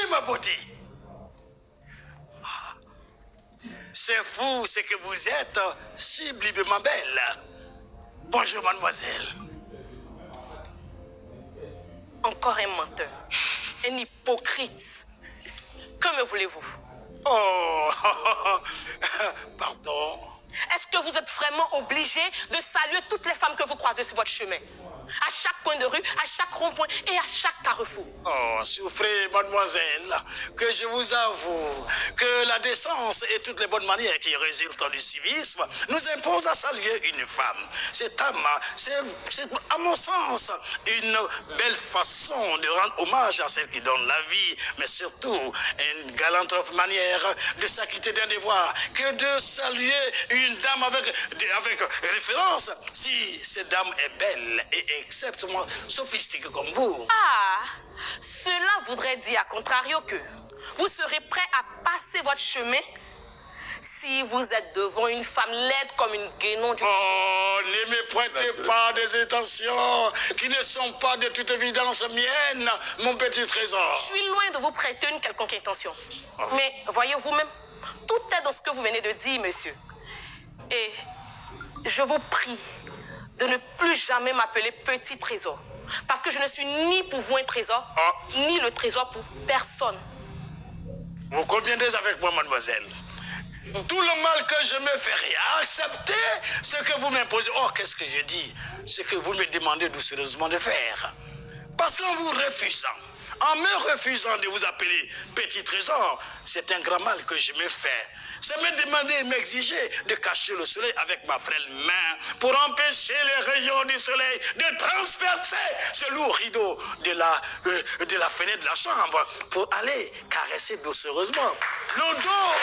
ma beauté. C'est fou ce que vous êtes, sublimement belle. Bonjour, mademoiselle. Encore un menteur, un hypocrite. Que me voulez-vous? Oh, pardon. Est-ce que vous êtes vraiment obligé de saluer toutes les femmes que vous croisez sur votre chemin? À chaque coin de rue, à chaque rond-point et à chaque carrefour. Oh, souffrez, mademoiselle, que je vous avoue que la décence et toutes les bonnes manières qui résultent du civisme nous imposent à saluer une femme. C'est à mon sens une belle façon de rendre hommage à celle qui donne la vie, mais surtout une galante manière de s'acquitter d'un devoir que de saluer une dame avec référence si cette dame est belle et exceptionnellement sophistiquée comme vous. Ah, cela voudrait dire, à contrario, que vous serez prêt à passer votre chemin si vous êtes devant une femme laide comme une guénon du... Oh, ne me prêtez pas des intentions qui ne sont pas de toute évidence miennes, mon petit trésor. Je suis loin de vous prêter une quelconque intention. Mais voyez vous-même, tout est dans ce que vous venez de dire, monsieur. Et je vous prie de ne plus jamais m'appeler petit trésor. Parce que je ne suis ni pour vous un trésor, ni le trésor pour personne. Vous conviendrez avec moi, mademoiselle. Tout le mal que je me fais accepter ce que vous m'imposez. Oh, qu'est-ce que je dis? Ce que vous me demandez doucereusement de faire. Parce qu'en vous refusant, en me refusant de vous appeler petit trésor, c'est un grand mal que je me fais. C'est me demander et m'exiger de cacher le soleil avec ma frêle main pour empêcher les rayons du soleil de transpercer ce lourd rideau de la fenêtre de la chambre pour aller caresser doucereusement le dos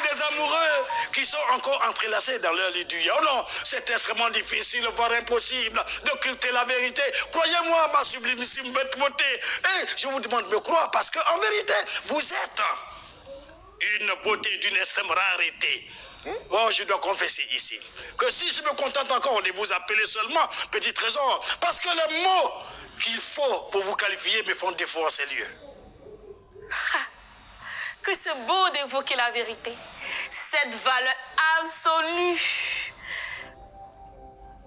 des amoureux qui sont encore entrelacés dans leur lit douillet. Oh non, c'est extrêmement difficile, voire impossible, d'occulter la vérité. Croyez-moi, ma sublimissime beauté. Et je vous demande de me croire parce qu'en vérité, vous êtes une beauté d'une extrême rareté. Oh, je dois confesser ici que si je me contente encore de vous appeler seulement petit trésor, parce que les mots qu'il faut pour vous qualifier me font défaut en ces lieux. Que c'est beau d'évoquer la vérité. Cette valeur absolue.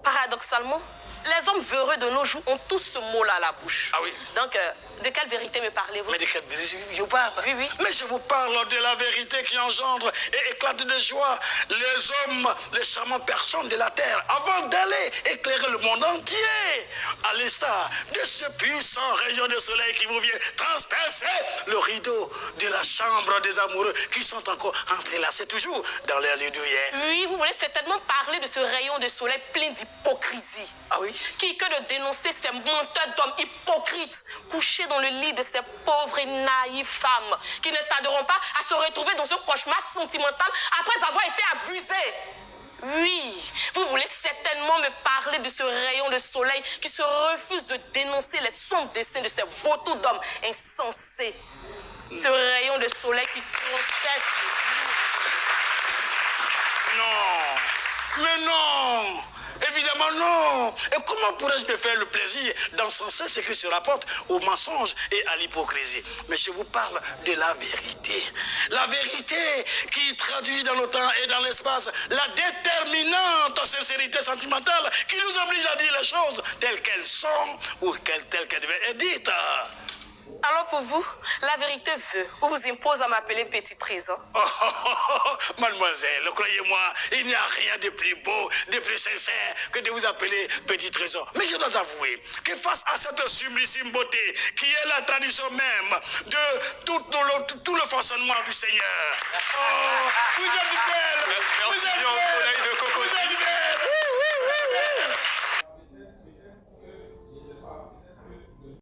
Paradoxalement, les hommes véreux de nos jours ont tous ce mot-là à la bouche. Ah oui? Donc, de quelle vérité me parlez-vous? Mais de quelle vérité je vous parle? Oui, oui. Mais je vous parle de la vérité qui engendre et éclate de joie les hommes, les charmantes personnes de la terre, avant d'aller éclairer le monde entier, à l'instar de ce puissant rayon de soleil qui vous vient transpercer le rideau de la chambre des amoureux qui sont encore entrelacés toujours dans leur lit douillet. Oui, vous voulez certainement parler de ce rayon de soleil plein d'hypocrisie. Ah oui? Qui que de dénoncer ces menteurs d'hommes hypocrites couchés dans le lit de ces pauvres et naïves femmes qui ne tarderont pas à se retrouver dans un cauchemar sentimental après avoir été abusées. Oui, vous voulez certainement me parler de ce rayon de soleil qui se refuse de dénoncer les sombres desseins de ces vautours d'hommes insensés. Ce rayon de soleil qui transperce. Non, mais non, évidemment non. Et comment pourrais-je me faire le plaisir d'encenser ce qui se rapporte au mensonge et à l'hypocrisie? Mais je vous parle de la vérité. La vérité qui traduit dans le temps et dans l'espace la déterminante sincérité sentimentale qui nous oblige à dire les choses telles qu'elles sont ou telles qu'elles devaient être dites. Alors pour vous, la vérité veut ou vous impose à m'appeler petit trésor? Mademoiselle, croyez-moi, il n'y a rien de plus beau, de plus sincère que de vous appeler petit trésor. Mais je dois avouer que face à cette sublime beauté qui est la tradition même de tout le fonctionnement du Seigneur. Oh, vous êtes belle, vous êtes